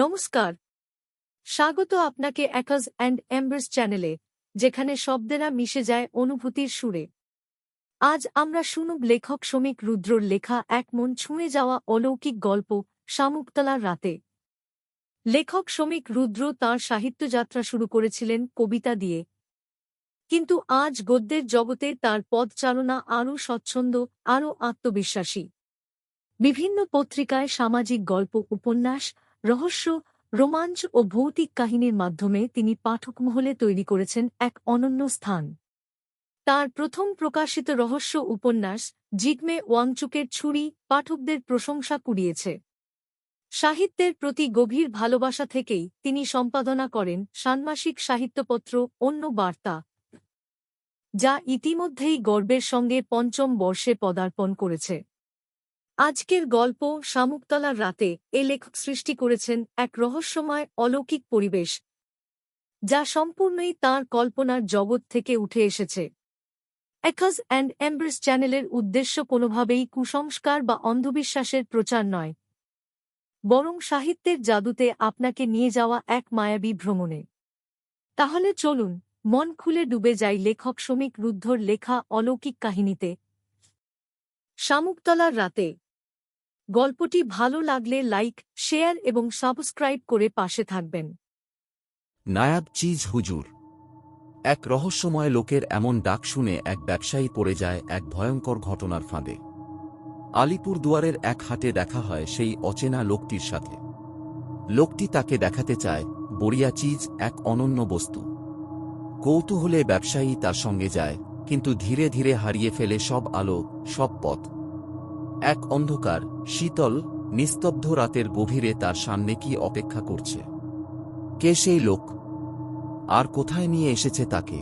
নমস্কার, স্বাগত আপনাকে অ্যাকাজ অ্যান্ড এম্বার্স চ্যানেলে, যেখানে শব্দেরা মিশে যায় অনুভূতির সুরে। আজ আমরা শুনব লেখক শ্রমিক রুদ্রর লেখা এক মন ছুঁয়ে যাওয়া অলৌকিক গল্প, শামুকতলার রাতে। লেখক শ্রমিক রুদ্র তাঁর সাহিত্যযাত্রা শুরু করেছিলেন কবিতা দিয়ে, কিন্তু আজ গদ্যের জগতে তাঁর পদচালনা আরও স্বচ্ছন্দ, আরও আত্মবিশ্বাসী। বিভিন্ন পত্রিকায় সামাজিক গল্প, উপন্যাস, রহস্য, রোমাঞ্চ ও ভৌতিক কাহিনীর মাধ্যমে তিনি পাঠকমহলে তৈরি করেছেন এক অনন্য স্থান। তার প্রথম প্রকাশিত রহস্য উপন্যাস জিগমে ওয়াংচুকের ছুরি পাঠকদের প্রশংসা কুড়িয়েছে। সাহিত্যের প্রতি গভীর ভালোবাসা থেকেই তিনি সম্পাদনা করেন ষান্মাসিক সাহিত্যপত্র অন্য বার্তা, যা ইতিমধ্যেই গর্বের সঙ্গে পঞ্চম বর্ষে পদার্পণ করেছে। আজকের গল্প শামুকতলার রাতে এ লেখক সৃষ্টি করেছেন এক রহস্যময় অলৌকিক পরিবেশ, যা সম্পূর্ণই তাঁর কল্পনার জগৎ থেকে উঠে এসেছে। অ্যাকাজ অ্যান্ড এম্বার্স চ্যানেলের উদ্দেশ্য কোনোভাবেই কুসংস্কার বা অন্ধবিশ্বাসের প্রচার নয়, বরং সাহিত্যের জাদুতে আপনাকে নিয়ে যাওয়া এক মায়াবী ভ্রমণে। তাহলে চলুন মন খুলে ডুবে যাই লেখক শ্রমিক রুদ্রর লেখা অলৌকিক কাহিনীতে। শামুকতলার রাতে। গল্পটি ভালো লাগলে লাইক, শেয়ার এবং সাবস্ক্রাইব করে পাশে থাকবেন। নায়াব চিজ হুজুর। এক রহস্যময় লোকের এমন ডাক শুনে এক ব্যবসায়ী পড়ে যায় এক ভয়ঙ্কর ঘটনার ফাঁদে। আলিপুর দুয়ারের এক হাটে দেখা হয় সেই অচেনা লোকটির সাথে। লোকটি তাকে দেখাতে চায় বড়িয়া চিজ, এক অনন্য বস্তু। কৌতূহলে ব্যবসায়ী তার সঙ্গে যায়, কিন্তু ধীরে ধীরে হারিয়ে ফেলে সব আলো, সব পথ। এক অন্ধকার, শীতল, নিস্তব্ধ রাতের গভীরে তার সামনে কি অপেক্ষা করছে? কে সেই লোক? আর কোথায় নিয়ে এসেছে তাকে?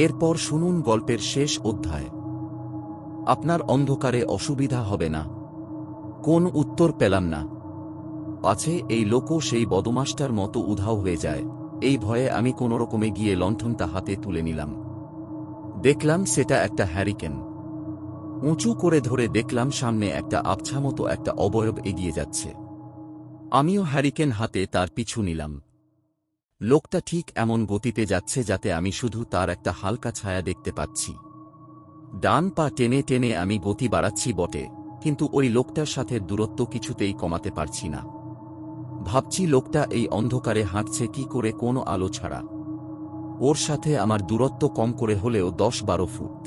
এরপর শুনুন গল্পের শেষ অধ্যায়। আপনার অন্ধকারে অসুবিধা হবে না। কোন উত্তর পেলাম না। পাছে এই লোকও সেই বদমাসটার মতো উধাও হয়ে যায়। এই ভয়ে আমি কোনোরকমে গিয়ে লণ্ঠনটা হাতে তুলে নিলাম। দেখলাম সেটা একটা হ্যারিকেন। উঁচু করে ধরে দেখলাম সামনে একটা আবছা মতো একটা অবয়ব এগিয়ে যাচ্ছে। আমিও হ্যারিকেন হাতে তার পিছু নিলাম। লোকটা ঠিক এমন গতিতে যাচ্ছে যাতে আমি শুধু তার একটা হালকা ছায়া দেখতে পাচ্ছি। ডান পা টেনে টেনে আমি গতি বাড়াচ্ছি বটে, কিন্তু ওই লোকটার সাথে দূরত্ব কিছুতেই কমাতে পারছি না। ভাবছি লোকটা এই অন্ধকারে হাঁটছে কি করে কোনো আলো ছাড়া। ওর সাথে আমার দূরত্ব কম করে হলেও 10-12 ফুট।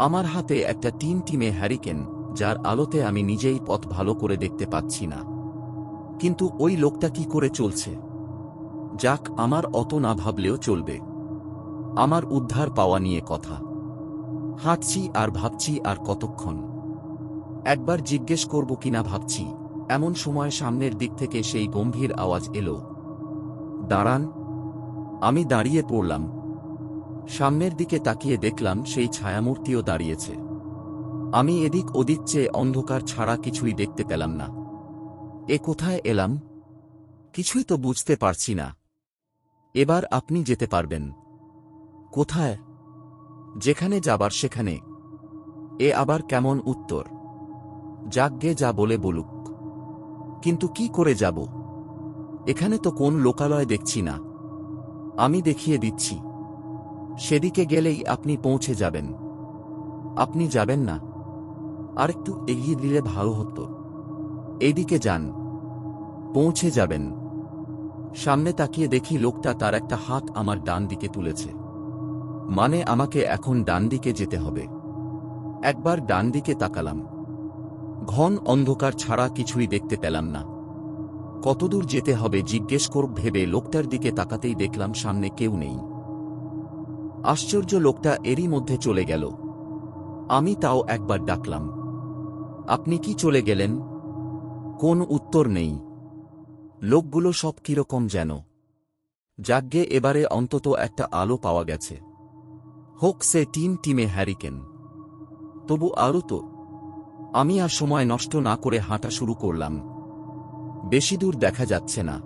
আমার হাতে একটা টিমটিমে হ্যারিকেন, যার আলোতে আমি নিজেই পথ ভালো করে দেখতে পাচ্ছি না। কিন্তু ওই লোকটা কি করে চলছে? যাক, আমার অত না ভাবলেও চলবে। আমার উদ্ধার পাওয়া নিয়ে কথা। হাঁটছি আর ভাবছি আর কতক্ষণ। একবার জিজ্ঞেস করব কিনা ভাবছি, এমন সময় সামনের দিক থেকে সেই গম্ভীর আওয়াজ এলো, দাঁড়ান। আমি দাঁড়িয়ে পড়লাম। সামনের দিকে তাকিয়ে দেখলাম সেই ছায়ামূর্তিও দাঁড়িয়েছে। আমি এদিক ওদিক চেয়ে অন্ধকার ছাড়া কিছুই দেখতে পেলাম না। এ কোথায় এলাম? কিছুই তো বুঝতে পারছি না। এবার আপনি যেতে পারবেন। কোথায়? যেখানে যাবার সেখানে। এ আবার কেমন উত্তর? যাকগে, যা বলে বলুক। কিন্তু কি করে যাব? এখানে তো কোন লোকালয় দেখছি না। আমি দেখিয়ে দিচ্ছি। সেদিকে গেলেই আপনি পৌঁছে যাবেন। আপনি যাবেন না? আরেকটু এগিয়ে দিলে ভালো হতো। এইদিকে যান, পৌঁছে যাবেন। সামনে তাকিয়ে দেখি লোকটা তার একটা হাত আমার ডান দিকে তুলেছে। মানে আমাকে এখন ডান দিকে যেতে হবে। একবার ডান দিকে তাকালাম। ঘন অন্ধকার ছাড়া কিছুই দেখতে পেলাম না। কতদূর যেতে হবে জিজ্ঞেস করব ভেবে লোকটার দিকে তাকাতেই দেখলাম সামনে কেউ নেই। আশ্চর্য, লোকটা এরই মধ্যে চলে গেল। আমি তাও একবার ডাকলাম, আপনি কি চলে গেলেন? কোন উত্তর নেই। লোকগুলো সব কিরকম যেন। যাগ্গে, এবারে অন্তত একটা আলো পাওয়া গেছে। হোক সে টিমে হ্যারিকেন, তবু আলো তো। আমি আর সময় নষ্ট না করে হাঁটা শুরু করলাম। বেশি দূর দেখা যাচ্ছে না।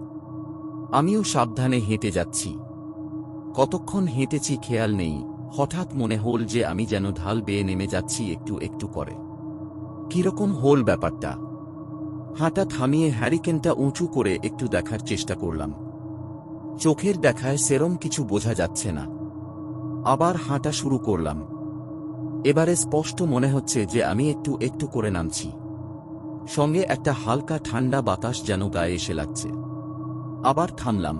আমিও সাবধানে হেঁটে যাচ্ছি। কতক্ষণ হেঁটেছি খেয়াল নেই। হঠাৎ মনে হল যে আমি যেন ঢাল বেয়ে নেমে যাচ্ছি একটু একটু করে। কিরকম হল ব্যাপারটা? হাঁটা থামিয়ে হ্যারিকেনটা উঁচু করে একটু দেখার চেষ্টা করলাম। চোখের দেখায় সেরম কিছু বোঝা যাচ্ছে না। আবার হাঁটা শুরু করলাম। এবারে স্পষ্ট মনে হচ্ছে যে আমি একটু একটু করে নামছি। সঙ্গে একটা হালকা ঠান্ডা বাতাস যেন গায়ে এসে লাগছে। আবার থামলাম।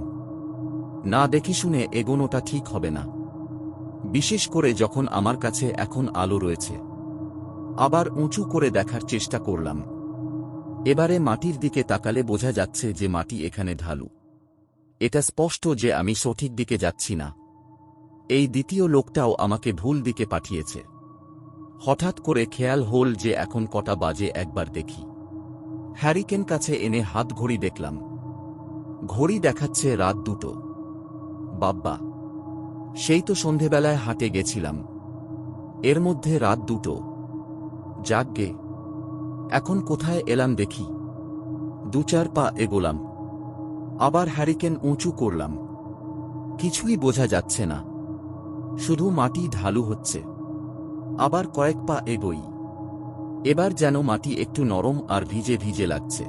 না দেখে শুনে এগোনোটা ঠিক হবে না, বিশেষ করে যখন আমার কাছে এখন আলো রয়েছে। আবার উঁচু করে দেখার চেষ্টা করলাম। এবারে মাটির দিকে তাকালে বোঝা যাচ্ছে যে মাটি এখানে ঢালু। এটা স্পষ্ট যে আমি সঠিক দিকে যাচ্ছি না। এই দ্বিতীয় লোকটাও আমাকে ভুল দিকে পাঠিয়েছে। হঠাৎ করে খেয়াল হল যে এখন কটা বাজে একবার দেখি। হ্যারিকেন কাছে এনে হাত ঘড়ি দেখলাম। ঘড়ি দেখাচ্ছে রাত 2টো। বাব্বা, সেই তো সন্ধেবেলায় হাটে গেছিলাম, এর মধ্যে রাত 2টো। যাকগে, এখন কোথায় এলাম দেখি। 2-4 পা এগোলাম। আবার হ্যারিকেন উঁচু করলাম। কিছুই বোঝা যাচ্ছে না, শুধু মাটি ঢালু হচ্ছে। আবার কয়েক পা এগোই। এবার যেন মাটি একটু নরম আর ভিজে ভিজে লাগছে।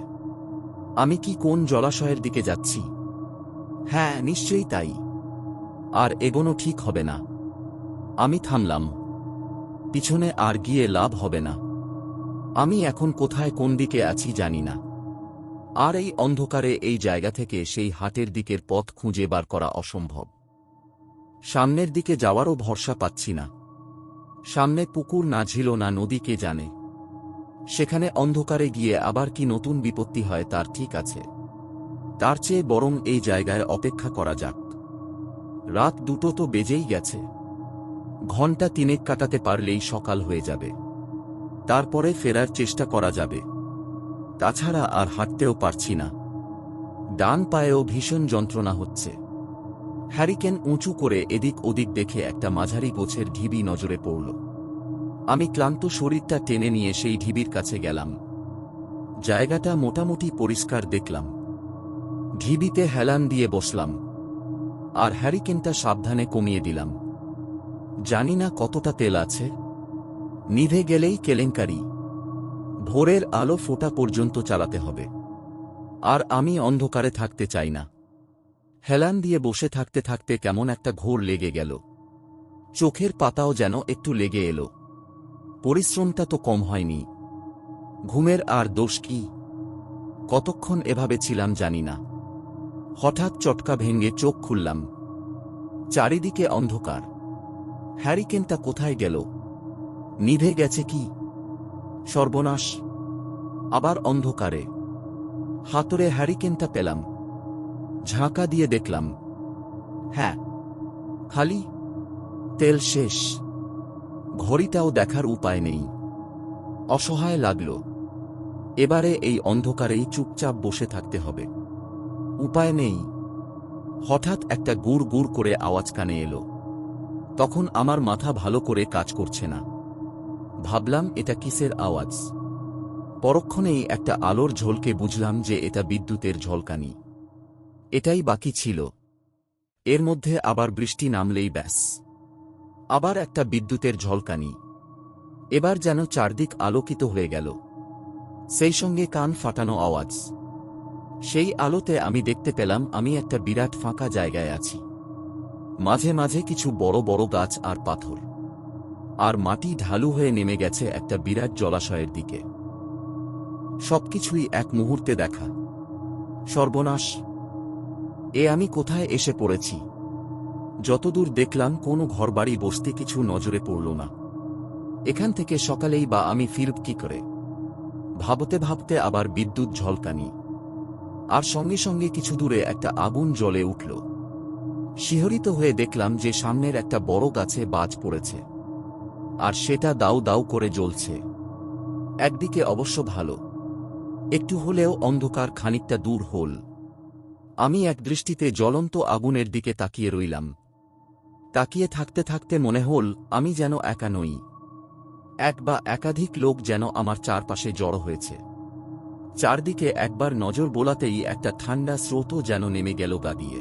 আমি কি কোন জলাশয়ের দিকে যাচ্ছি? হ্যাঁ, নিশ্চয়ই তাই। আর এগোনো ঠিক হবে না। আমি থামলাম। পিছনে আর গিয়ে লাভ হবে না। আমি এখন কোথায় কোন দিকে আছি জানি না। আর এই অন্ধকারে এই জায়গা থেকে সেই হাটের দিকের পথ খুঁজে বার করা অসম্ভব। সামনের দিকে যাওয়ারও ভরসা পাচ্ছি না। সামনে পুকুর না ঝিল না নদী কে জানে। সেখানে অন্ধকারে গিয়ে আবার কি নতুন বিপত্তি হয় তার ঠিক আছে। তার চেয়ে বরং এই জায়গায় অপেক্ষা করা যাক। রাত 2টো তো বেজেই গেছে। ঘণ্টা 3 কাটাতে পারলেই সকাল হয়ে যাবে। তারপরে ফেরার চেষ্টা করা যাবে। তাছাড়া আর হাঁটতেও পারছি না। ডান পায়েও ভীষণ যন্ত্রণা হচ্ছে। হ্যারিকেন উঁচু করে এদিক ওদিক দেখে একটা মাঝারি গোছের ঢিবি নজরে পড়ল। আমি ক্লান্ত শরীরটা টেনে নিয়ে সেই ঢিবির কাছে গেলাম। জায়গাটা মোটামুটি পরিষ্কার দেখলাম। ঢিবিতে হেলান দিয়ে বসলাম। আর হ্যারিকেনটা সাবধানে কমিয়ে দিলাম। জানি না কতটা তেল আছে। নিভে গেলেই কেলেঙ্কারি। ভোরের আলো ফোটা পর্যন্ত চালাতে হবে। আর আমি অন্ধকারে থাকতে চাই না। হেলান দিয়ে বসে থাকতে থাকতে কেমন একটা ঘোর লেগে গেল। চোখের পাতাও যেন একটু লেগে এলো। পরিশ্রমটা তো কম হয়নি। ঘুমের আর দোষ কি? কতক্ষণ এভাবে ছিলাম জানি না। হঠাৎ চটকা ভেঙে চোখ খুললাম। চারিদিকে অন্ধকার। হ্যারিকেনটা কোথায় গেল? নিভে গেছে কি? সর্বনাশ! আবার অন্ধকারে। হাতুড়ে হ্যারিকেনটা পেলাম। ঝাঁকা দিয়ে দেখলাম, হ্যাঁ, খালি। তেল শেষ। ঘড়িটাও দেখার উপায় নেই। অসহায় লাগল। এবারে এই অন্ধকারেই চুপচাপ বসে থাকতে হবে। উপায় নেই। হঠাৎ একটা গুড় গুড় করে আওয়াজ কানে এলো। তখন আমার মাথা ভালো করে কাজ করছে না। ভাবলাম এটা কিসের আওয়াজ। পরক্ষণেই একটা আলোর ঝলকে বুঝলাম যে এটা বিদ্যুতের ঝলকানি। এটাই বাকি ছিল। এর মধ্যে আবার বৃষ্টি নামলেই ব্যাস। আবার একটা বিদ্যুতের ঝলকানি। এবার যেন চারদিক আলোকিত হয়ে গেল। সেই সঙ্গে কান ফাটানো আওয়াজ। সেই আলোতে আমি দেখতে পেলাম আমি একটা বিরাট ফাঁকা জায়গায় আছি। মাঝে মাঝে কিছু বড় বড় গাছ আর পাথর। আর মাটি ঢালু হয়ে নেমে গেছে একটা বিরাট জলাশয়ের দিকে। সবকিছুই এক মুহূর্তে দেখা। সর্বনাশ! এ আমি কোথায় এসে পড়েছি? যতদূর দেখলাম কোনো ঘরবাড়ি বসতি কিছু নজরে পড়ল না। এখান থেকে সকালেই বা আমি ফিরব কি করে? ভাবতে ভাবতে আবার বিদ্যুৎ ঝলকানি। আর সঙ্গে সঙ্গে কিছু দূরে একটা আগুন জ্বলে উঠল। শিহরিত হয়ে দেখলাম যে সামনের একটা বড় গাছে বাজ পড়েছে। আর সেটা দাউ দাউ করে জ্বলছে। একদিকে অবশ্য ভালো, একটু হলেও অন্ধকার খানিকটা দূর হল। আমি এক দৃষ্টিতে জ্বলন্ত আগুনের দিকে তাকিয়ে রইলাম। তাকিয়ে থাকতে থাকতে মনে হল আমি যেন একা নই। এক বা একাধিক লোক যেন আমার চারপাশে জড়ো হয়েছে। চারদিকে একবার নজর বোলাতেই একটা ঠান্ডা স্রোতও যেন নেমে গেল গা দিয়ে।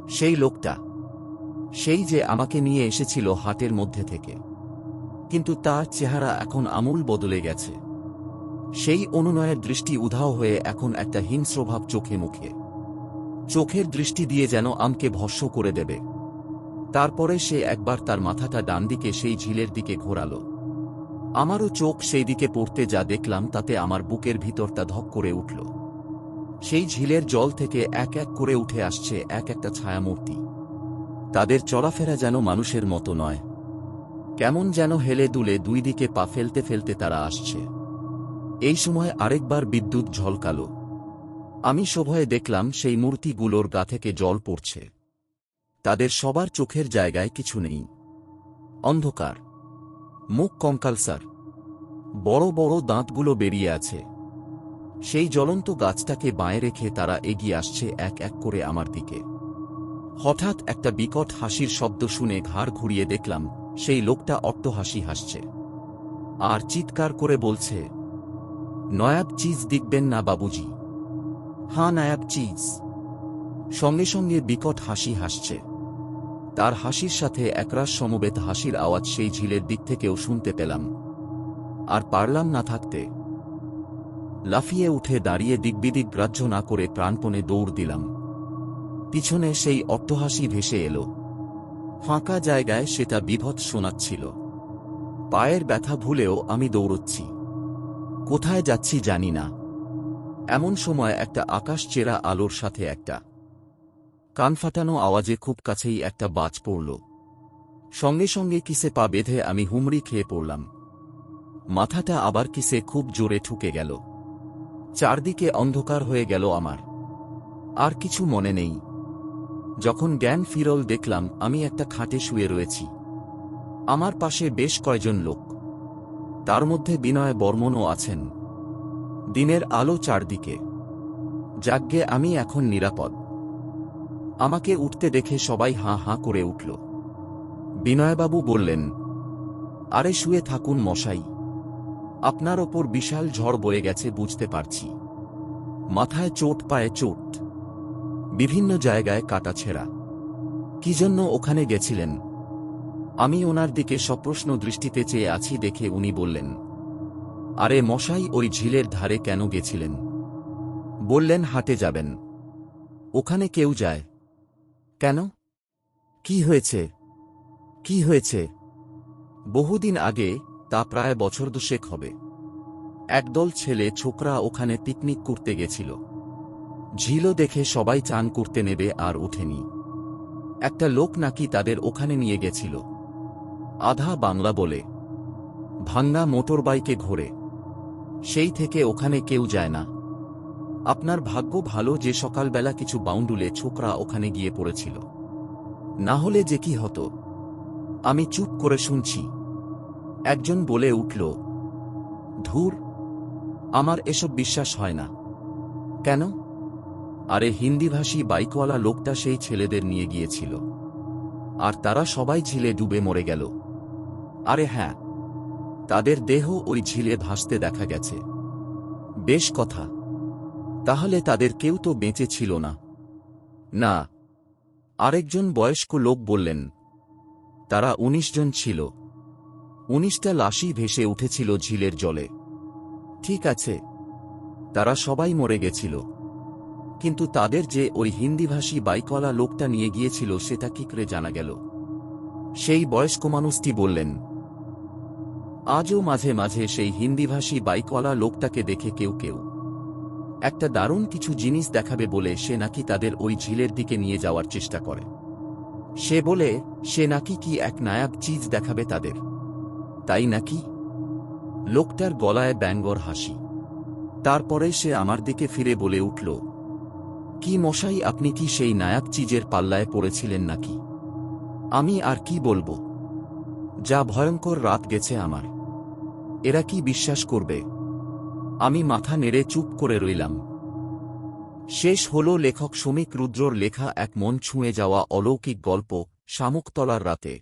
সেই লোকটা, সেই যে আমাকে নিয়ে এসেছিল হাটের মধ্যে থেকে। কিন্তু তার চেহারা এখন আমূল বদলে গেছে। সেই অনুনয়ের দৃষ্টি উধাও হয়ে এখন একটা হিংস্রভাব চোখে মুখে। চোখের দৃষ্টি দিয়ে যেন আমকে ভস্ম করে দেবে। তারপরে সে একবার তার মাথাটা ডান দিকে সেই ঝিলের দিকে ঘোরাল। আমারও চোখ সেই দিকে পড়তে যা দেখলাম তাতে আমার বুকের ভিতরটা ধক করে উঠল। সেই ঝিলের জল থেকে এক এক করে উঠে আসছে এক একটা ছায়ামূর্তি। তাদের চলাফেরা যেন মানুষের মতো নয়, কেমন যেন হেলে দুলে দুই দিকে পা ফেলতে ফেলতে তারা আসছে। এই সময় আরেকবার বিদ্যুৎ ঝলকালো। আমি শোভয়ে দেখলাম সেই মূর্তিগুলোর গা থেকে জল পড়ছে। তাদের সবার চোখের জায়গায় কিছু নেই, অন্ধকার, মুখ কঙ্কালসার, বড় বড় দাঁতগুলো বেরিয়ে আছে। সেই জ্বলন্ত গাছটাকে বাঁয়ে রেখে তারা এগিয়ে আসছে এক এক করে আমার দিকে। হঠাৎ একটা বিকট হাসির শব্দ শুনে ঘাড় ঘুরিয়ে দেখলাম সেই লোকটা অট্টহাসি হাসছে আর চিৎকার করে বলছে, নয়াব চিজ দেখবেন না বাবুজি? হাঁ নায়াব চিজ। সঙ্গে সঙ্গে বিকট হাসি হাসছে। তার হাসির সাথে একরাশ সমবেত হাসির আওয়াজ সেই ঝিলের দিক থেকেও শুনতে পেলাম। আর পারলাম না থাকতে। লাফিয়ে উঠে দাঁড়িয়ে দিকবিদিক গ্রাহ্য না করে প্রাণপণে দৌড় দিলাম। পিছনে সেই অট্টহাসি ভেসে এলো। ফাঁকা জায়গায় সেটা বিভৎস শোনাচ্ছিল। পায়ের ব্যথা ভুলেও আমি দৌড়চ্ছি। কোথায় যাচ্ছি জানি না। এমন সময় একটা আকাশ চেরা আলোর সাথে একটা কান ফাটানো আওয়াজে খুব কাছেই একটা বাজ পড়ল। সঙ্গে সঙ্গে কিসে পা বেঁধে আমি হুমড়ি খেয়ে পড়লাম। মাথাটা আবার কিসে খুব জোরে ঠুকে গেল। চারদিকে অন্ধকার হয়ে গেল আমার। আর কিছু মনে নেই। যখন জ্ঞান ফিরল দেখলাম আমি একটা খাটে শুয়ে রয়েছি। আমার পাশে বেশ কয়জন লোক, তার মধ্যে বিনয় বর্মণও আছেন। দিনের আলো চারদিকে। যাগ্যে আমি এখন নিরাপদ। আমাকে উঠতে দেখে সবাই হাঁ হাঁ করে উঠল। বিনয়বাবু বললেন, আরে শুয়ে থাকুন মশাই, আপনার ওপর বিশাল ঝড় বয়ে গেছে বুঝতে পারছি। মাথায় চোট, পায়ে চোট, বিভিন্ন জায়গায় কাটা ছেঁড়া। কি জন্য ওখানে গেছিলেন? আমি ওনার দিকে সপ্রশ্ন দৃষ্টিতে চেয়ে আছি দেখে উনি বললেন, আরে মশাই, ওই ঝিলের ধারে কেন গেছিলেন? বললেন হাটে যাবেন। ওখানে কেউ যায় কেন? কি হয়েছে? কি হয়েছে? বহুদিন আগে, তা প্রায় বছর দুশেক হবে, একদল ছেলে ছোকরা ওখানে পিকনিক করতে গেছিল। ঝিলও দেখে সবাই চান করতে নেবে আর ওঠেনি। একটা লোক নাকি তাদের ওখানে নিয়ে গেছিল। আধা বাংলা বলে, ভাঙ্গা মোটর বাইকে ঘোরে। সেই থেকে ওখানে কেউ যায় না। আপনার ভাগ্য ভালো যে সকালবেলা কিছু বাউন্ডুলে ছোকরা ওখানে গিয়ে পড়েছিল, না হলে যে কি হতো। আমি চুপ করে শুনছি। একজন বলে উঠল, ধুর, আমার এসব বিশ্বাস হয় না। কেন? আরে হিন্দিভাষী বাইকওয়ালা লোকটা সেই ছেলেদের নিয়ে গিয়েছিল, আর তারা সবাই ঝিলে ডুবে মরে গেল। আরে হ্যাঁ, তাদের দেহ ওই ঝিলে ভাসতে দেখা গেছে। বেশ কথা, তাহলে তাদের কেউ তো বেঁচে ছিল না? না। আরেকজন বয়স্ক লোক বললেন, তারা ১৯ জন ছিল। ১৯টা লাশই ভেসে উঠেছিল ঝিলের জলে। ঠিক আছে, তারা সবাই মরে গেছিল, কিন্তু তাদের যে ওই হিন্দিভাষী বাইকওয়ালা লোকটা নিয়ে গিয়েছিল সেটা কি করে জানা গেল? সেই বয়স্ক মানুষটি বললেন, আজও মাঝে মাঝে সেই হিন্দিভাষী বাইকওয়ালা লোকটাকে দেখে কেউ কেউ একটা দারুণ কিছু জিনিস দেখাবে বলে সে নাকি তাদের ওই ঝিলের দিকে নিয়ে যাওয়ার চেষ্টা করে। সে বলে সে নাকি কি এক নায়াব চিজ দেখাবে তাদের। তাই নাকি? লোকটার গলায় ব্যঙ্গর হাসি। তারপরে সে আমার দিকে ফিরে বলে উঠল, কি মশাই, আপনি কি সেই নায়াব চিজের পাল্লায় পড়েছিলেন নাকি? আমি আর কি বলবো, যা ভয়ঙ্কর রাত গেছে আমার। এরা কি বিশ্বাস করবে? আমি মাথা নেড়ে চুপ করে রইলাম। শেষ হল লেখক শমীক রুদ্রর লেখা এক মন ছুঁয়ে যাওয়া অলৌকিক গল্প শামুকতলার রাতে।